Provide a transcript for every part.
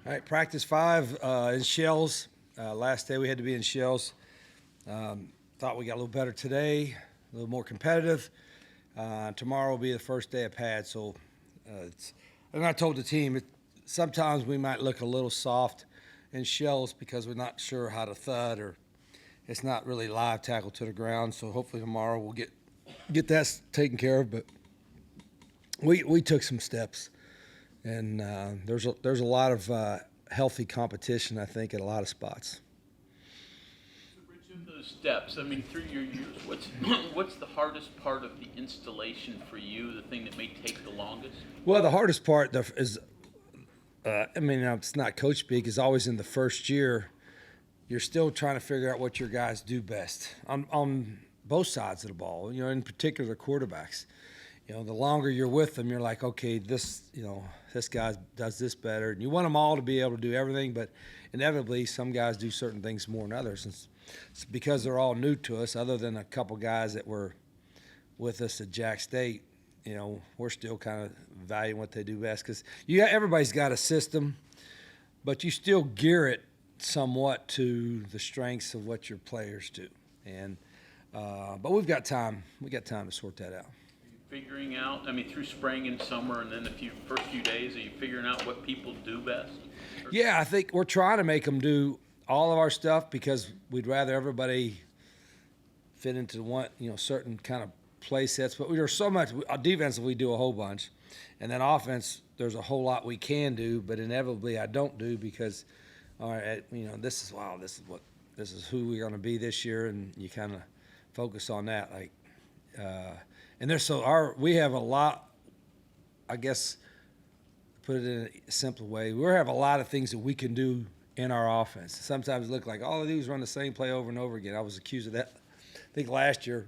All right, practice 5 in Shells. Last day we had to be in Shells. Thought we got a little better today, a little more competitive. Tomorrow will be the first day of pad, so and I told the team sometimes we might look a little soft in Shells because we're not sure how to thud or it's not really live tackle to the ground. So hopefully tomorrow we'll get that taken care of. But we took some steps. And there's a lot of healthy competition, I think, at a lot of spots. So, Rich, of those steps, I mean, through your years, what's the hardest part of the installation for you? The thing that may take the longest? Well, the hardest part is, it's not coach speak. Is always in the first year. You're still trying to figure out what your guys do best on both sides of the ball. You know, in particular, the quarterbacks. You know, the longer you're with them, you're like, okay, this guy does this better. And you want them all to be able to do everything, but inevitably some guys do certain things more than others. It's because they're all new to us, other than a couple guys that were with us at Jack State. You know, we're still kind of valuing what they do best because everybody's got a system, but you still gear it somewhat to the strengths of what your players do. And but we've got time. We got time to sort that out. Figuring out, I mean, through spring and summer and then the first few days, are you figuring out what people do best? Yeah, I think we're trying to make them do all of our stuff because we'd rather everybody fit into one, certain kind of play sets. But there's so much. Defense, we do a whole bunch. And then offense, there's a whole lot we can do, but inevitably I don't do because, all right, this is who we're going to be this year, and you kind of focus on that. And we have a lot, I guess, put it in a simple way, we have a lot of things that we can do in our offense. Sometimes it look like all they do is run the same play over and over again. I was accused of that. I think last year,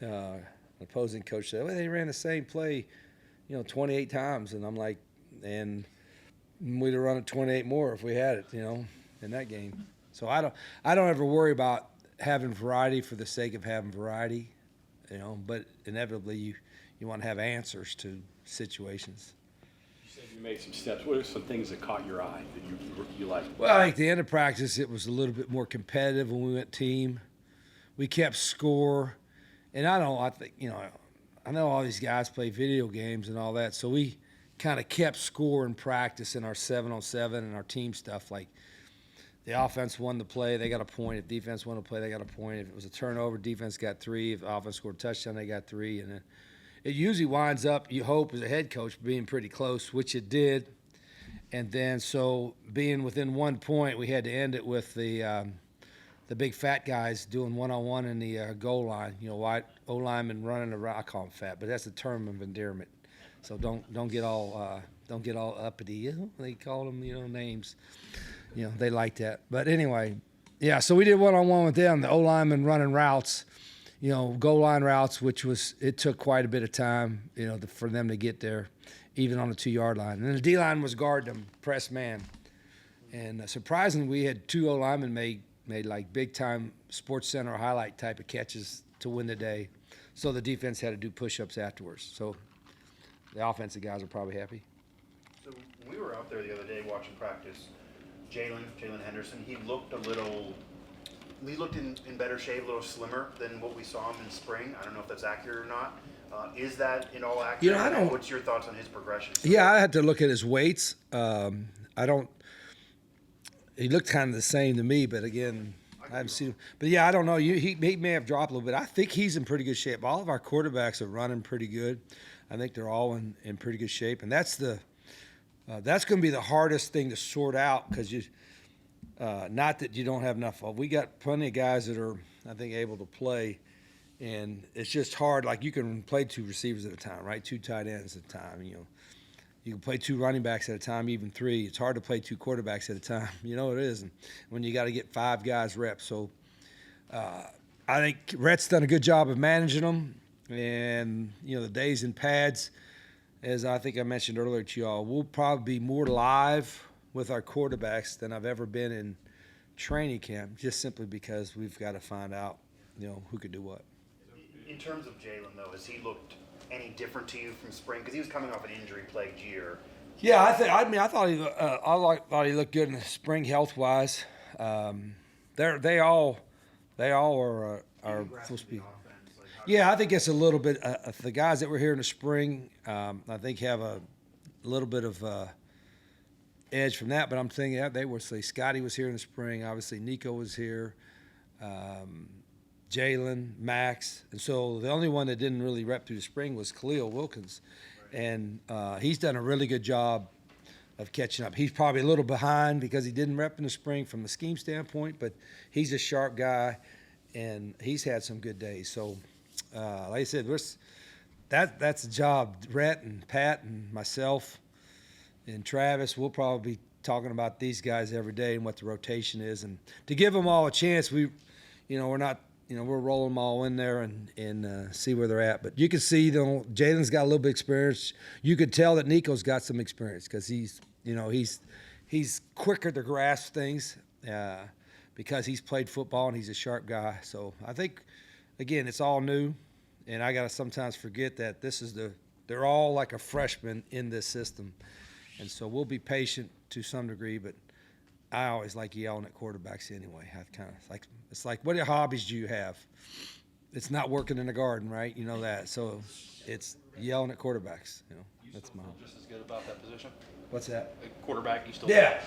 the opposing coach said, well, they ran the same play, 28 times. And I'm like, and we'd have run it 28 more if we had it, in that game. So I don't ever worry about having variety for the sake of having variety. But inevitably you want to have answers to situations. You said you made some steps. What are some things that caught your eye that you liked? Well, at the end of practice, it was a little bit more competitive when we went team. We kept score, and I know all these guys play video games and all that, so we kind of kept score in practice in our 7-on-7 and our team stuff. Like the offense won the play, they got a point. If defense won the play, they got a point. If it was a turnover, defense got 3. If the offense scored a touchdown, they got 3. And it usually winds up, you hope, as a head coach, being pretty close, which it did. And then so being within 1 point, we had to end it with the big fat guys doing one-on-one in the goal line. White O-lineman running around. I call them fat, but that's a term of endearment. So don't get all uppity. They call them names. They like that. But anyway, yeah, so we did one-on-one with them, the O-lineman running routes, goal line routes, it took quite a bit of time, for them to get there, even on the 2-yard line. And the D-line was guarding them, press man. And surprisingly, we had 2 O-linemen made like big-time Sports Center highlight type of catches to win the day. So the defense had to do push-ups afterwards. So the offensive guys are probably happy. So when we were out there the other day watching practice, Jalen Henderson, he looked in better shape, a little slimmer than what we saw him in spring. I don't know if that's accurate or not. Is that in all accurate? What's your thoughts on his progression? Yeah, I had to look at his weights. He looked kind of the same to me, but again, I haven't seen him. But yeah, I don't know. He may have dropped a little bit. I think he's in pretty good shape. All of our quarterbacks are running pretty good. I think they're all in pretty good shape, and that's going to be the hardest thing to sort out because not that you don't have enough. We got plenty of guys that are, I think, able to play, and it's just hard. Like you can play 2 receivers at a time, right? 2 tight ends at a time. You can play 2 running backs at a time, even 3. It's hard to play 2 quarterbacks at a time. It is, and when you got to get 5 guys reps. So I think Rhett's done a good job of managing them, and the days in pads. As I think I mentioned earlier to y'all, we'll probably be more live with our quarterbacks than I've ever been in training camp, just simply because we've got to find out, who could do what. In terms of Jalen, though, has he looked any different to you from spring? Because he was coming off an injury-plagued year. Yeah, I thought thought he looked good in the spring health wise. They all are supposed to be. Yeah, I think it's a little bit. The guys that were here in the spring, I think have a little bit of edge from that. But I'm thinking that they were. Say Scotty was here in the spring. Obviously, Nico was here. Jalen, Max, and so the only one that didn't really rep through the spring was Khalil Wilkins, and he's done a really good job of catching up. He's probably a little behind because he didn't rep in the spring from a scheme standpoint, but he's a sharp guy, and he's had some good days. So, like I said, that's a job. Rhett and Pat and myself and Travis, we'll probably be talking about these guys every day and what the rotation is, and to give them all a chance, we're not. We're rolling them all in there and see where they're at. But you can see, Jalen's got a little bit of experience. You could tell that Nico's got some experience because he's quicker to grasp things because he's played football and he's a sharp guy. So I think, again, it's all new, and I got to sometimes forget that they're all like a freshman in this system. And so we'll be patient to some degree, but I always like yelling at quarterbacks anyway. It's like, what hobbies do you have? It's not working in the garden, right? You know that. So it's yelling at quarterbacks. That's my hobby. Just as good about that position. What's that? Quarterback, you still. Yeah.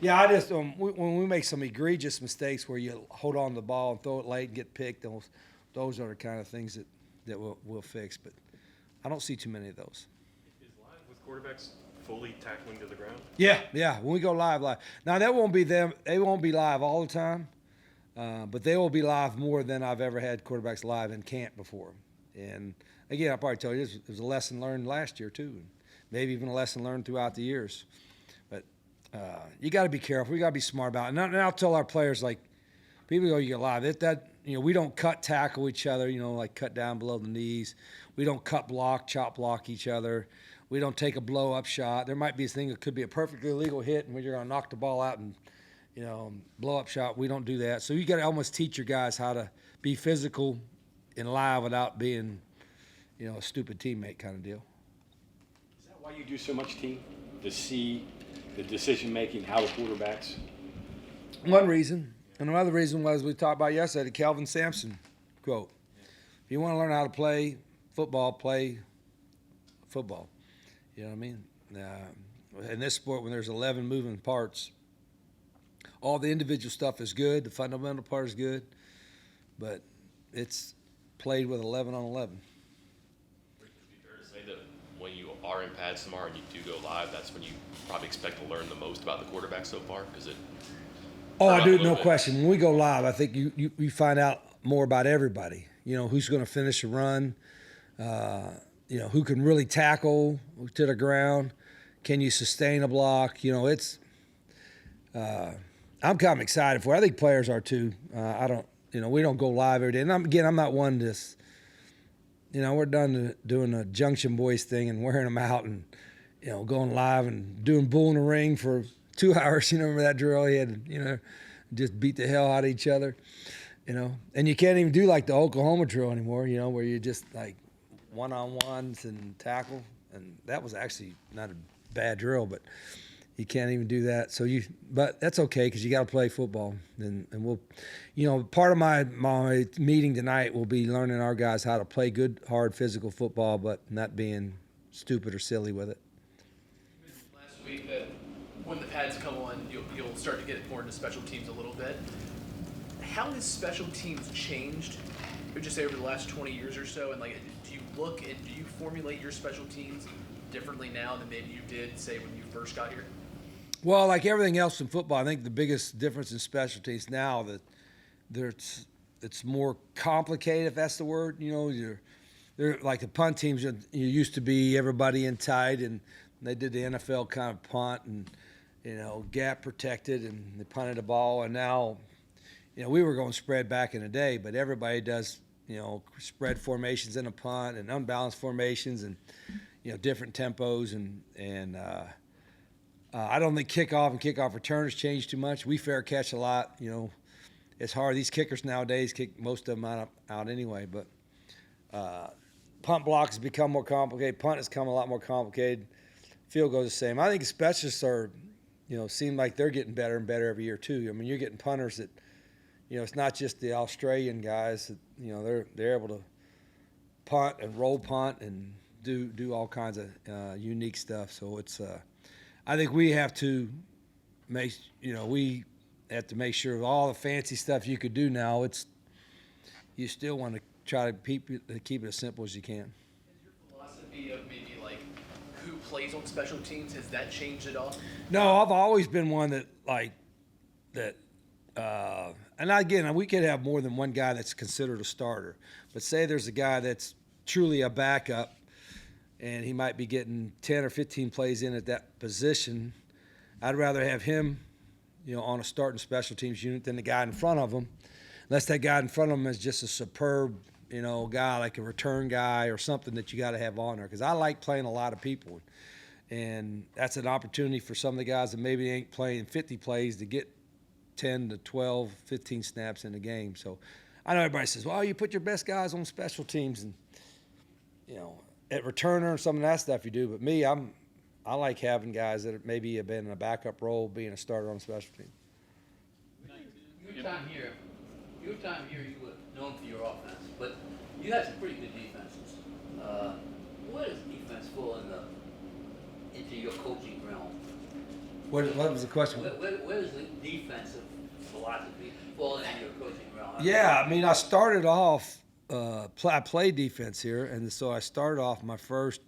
I just when we make some egregious mistakes where you hold on to the ball and throw it late and get picked, those are the kind of things that we'll fix. But I don't see too many of those. Is live with quarterbacks fully tackling to the ground? Yeah. When we go live. Now that won't be them. They won't be live all the time, but they will be live more than I've ever had quarterbacks live in camp before. And again, I'll probably tell you it was a lesson learned last year too, and maybe even a lesson learned throughout the years. But you got to be careful. We got to be smart about it. And I'll tell our players, like, people go, you get live. We don't cut tackle each other. Like cut down below the knees. We don't chop block each other. We don't take a blow-up shot. There might be a thing that could be a perfectly legal hit, and when you're going to knock the ball out and, blow-up shot, we don't do that. So you got to almost teach your guys how to be physical and live without being, a stupid teammate kind of deal. Is that why you do so much team? To see the decision-making, how the quarterbacks? One reason. And another reason was we talked about yesterday, the Kelvin Sampson quote. If you want to learn how to play football, play football. You know what I mean? In this sport, when there's 11 moving parts, all the individual stuff is good. The fundamental part is good, but it's played with 11 on 11. Would it be fair to say that when you are in pads tomorrow and you do go live, that's when you probably expect to learn the most about the quarterback so far? I do, no question. When we go live, I think you find out more about everybody. Who's going to finish a run, who can really tackle to the ground. Can you sustain a block? I'm kind of excited for it. I think players are too. We don't go live every day. And I'm not one to, we're done doing a Junction Boys thing and wearing them out and, going live and doing bull in the ring for 2 hours. Remember that drill? He had, just beat the hell out of each other, And you can't even do like the Oklahoma drill anymore, where you just like one-on-ones and tackle. And that was actually not a bad drill, but you can't even do that. But that's okay because you got to play football. And we'll, part of my meeting tonight will be learning our guys how to play good, hard, physical football, but not being stupid or silly with it. Last week that when the pads come on, you'll start to get more into special teams a little bit. How has special teams changed, would you say, over the last 20 years or so? And do you look and do you formulate your special teams differently now than maybe you did, say, when you first got here? Well, like everything else in football, I think the biggest difference in special teams now that it's more complicated, if that's the word. They're like the punt teams. You used to be everybody in tight, and they did the NFL kind of punt and gap protected, and they punted the ball. And now, we were going spread back in the day, but everybody does spread formations in a punt and unbalanced formations and different tempos and I don't think kickoff return has changed too much. We fair catch a lot. It's hard. These kickers nowadays kick most of them out anyway. But punt blocks has become more complicated. Punt has become a lot more complicated. field goal the same. I think specialists are, seem like they're getting better and better every year too. I mean, you're getting punters that, it's not just the Australian guys that, they're able to punt and roll punt and do all kinds of unique stuff. So it's I think we have to make make sure of all the fancy stuff you could do now. You still want to try to keep it as simple as you can. Has your philosophy of maybe like who plays on special teams, has that changed at all? No, I've always been one that and again, we could have more than one guy that's considered a starter. But say there's a guy that's truly a backup, and he might be getting 10 or 15 plays in at that position. I'd rather have him, on a starting special teams unit than the guy in front of him, unless that guy in front of him is just a superb, guy like a return guy or something that you got to have on there. Because I like playing a lot of people, and that's an opportunity for some of the guys that maybe ain't playing 50 plays to get 10 to 12, 15 snaps in the game. So I know everybody says, well, you put your best guys on special teams and, at returner and some of that stuff you do. But me, I like having guys that maybe have been in a backup role, being a starter on a special team. Your time here, you were known for your offense, but you had some pretty good defenses. Where does defense fall into your coaching realm? What was the question? Where does the defensive philosophy fall into your coaching realm? Yeah, I mean, I started off, I played defense here, and so I started off my first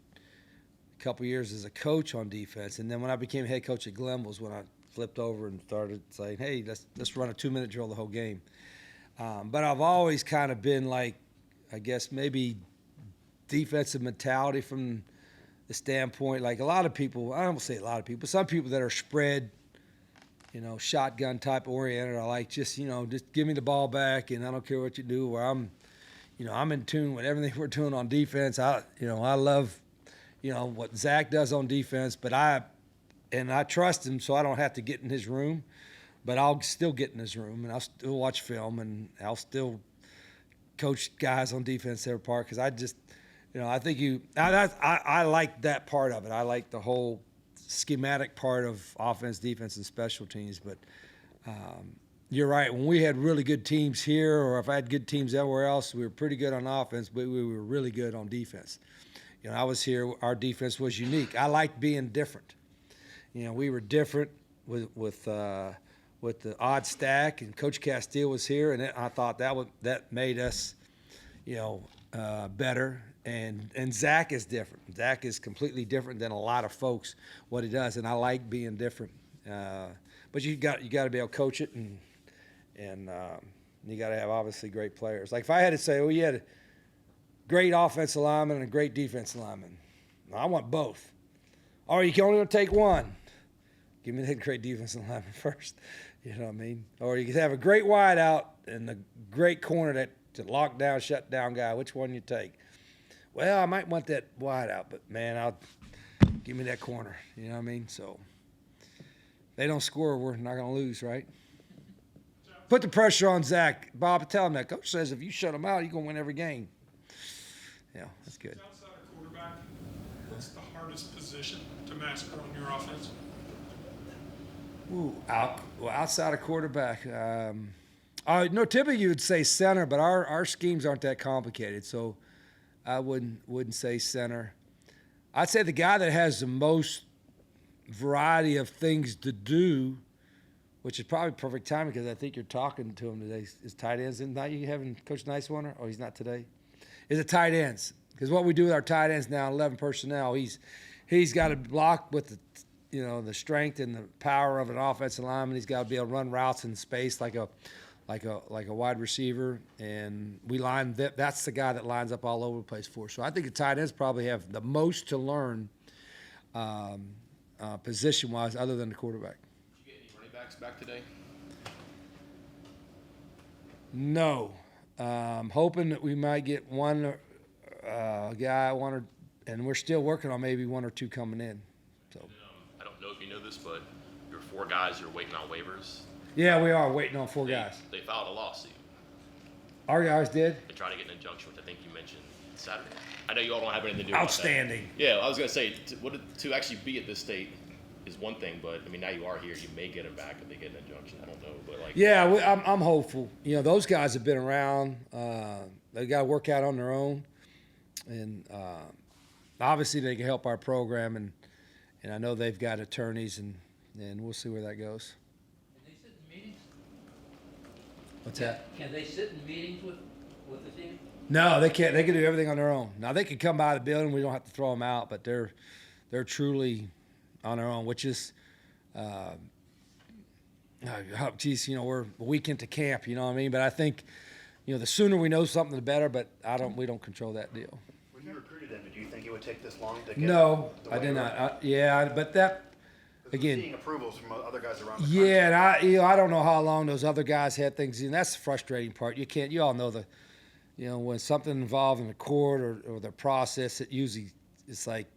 couple years as a coach on defense, and then when I became head coach at Glen was when I flipped over and started saying, hey, let's run a 2-minute drill the whole game. But I've always kind of been like, I guess maybe defensive mentality from the standpoint, like a lot of people, I don't say a lot of people, some people that are spread, shotgun type oriented are like, just give me the ball back and I don't care what you do, where I'm in tune with everything we're doing on defense. I love, what Zach does on defense, but I trust him, so I don't have to get in his room, but I'll still get in his room and I'll still watch film and I'll still coach guys on defense every part, because I just, I think I like that part of it. I like the whole schematic part of offense, defense, and special teams. But you're right. When we had really good teams here, or if I had good teams everywhere else, we were pretty good on offense, but we were really good on defense. I was here. Our defense was unique. I liked being different. We were different with the odd stack, and Coach Castile was here, and I thought that made us, better. And Zach is different. Zach is completely different than a lot of folks what he does, and I like being different. But you got to be able to coach it, and you got to have obviously great players. Like if I had to say, you had a great offensive lineman and a great defensive lineman, I want both. Or you can only take one. Give me that great defensive lineman first. You know what I mean? Or you could have a great wide out and a great corner to lock down, shut down guy. Which one you take? Well, I might want that wide out, but man, give me that corner. You know what I mean? So if they don't score, we're not going to lose, right? Put the pressure on Zach. Bob, tell him that. Coach says if you shut him out, you're going to win every game. Yeah, that's good. Outside of quarterback, what's the hardest position to master on your offense? Outside of quarterback, typically you would say center, but our schemes aren't that complicated, so I wouldn't say center. I'd say the guy that has the most variety of things to do, which is probably perfect timing because I think you're talking to him today, is tight ends. Isn't that you having Coach Nicewater? Oh, he's not today. Is it tight ends? Because what we do with our tight ends now, 11 personnel, he's got to block with the strength and the power of an offensive lineman. He's got to be able to run routes in space like a wide receiver, and that's the guy that lines up all over the place for us. So I think the tight ends probably have the most to learn position-wise other than the quarterback. Did you get any running backs back today? No. Hoping that we might get one guy, and we're still working on maybe one or two coming in. So I don't know if you know this, but your 4 guys you're waiting on waivers. yeah, we are waiting on 4 guys. They filed a lawsuit. Our guys did? They tried to get an injunction, which I think you mentioned Saturday? I know you all don't have anything to do about that. Outstanding. Yeah, I was gonna say to actually be at this state is one thing, but I mean now you are here. You may get him back if they get an injunction. I don't know, but like Yeah, I'm hopeful. You know, those guys have been around. They got to work out on their own, and obviously they can help our program. And I know they've got attorneys, and we'll see where that goes. Can they sit in meetings? What's that? Can they sit in meetings with the team? No, they can't. They can do everything on their own. Now they can come by the building. We don't have to throw them out, but they're truly on their own, which is, geez, you know, we're a week into camp. You know what I mean? But I think, you know, the sooner we know something, the better. But we don't control that deal. When you recruited him, did you think it would take this long to get? No, the I did waiver? not. Yeah, but that. Because Again, we're seeing approvals from other guys around the yeah, country. and I don't know how long those other guys had things, and that's the frustrating part. You all know when something involved in the court or the process, it usually it's like,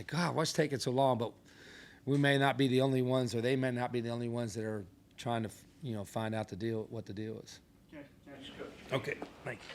God, what's taking so long? But we may not be the only ones, or they may not be the only ones that are trying to, find out what the deal is. Okay, thank you.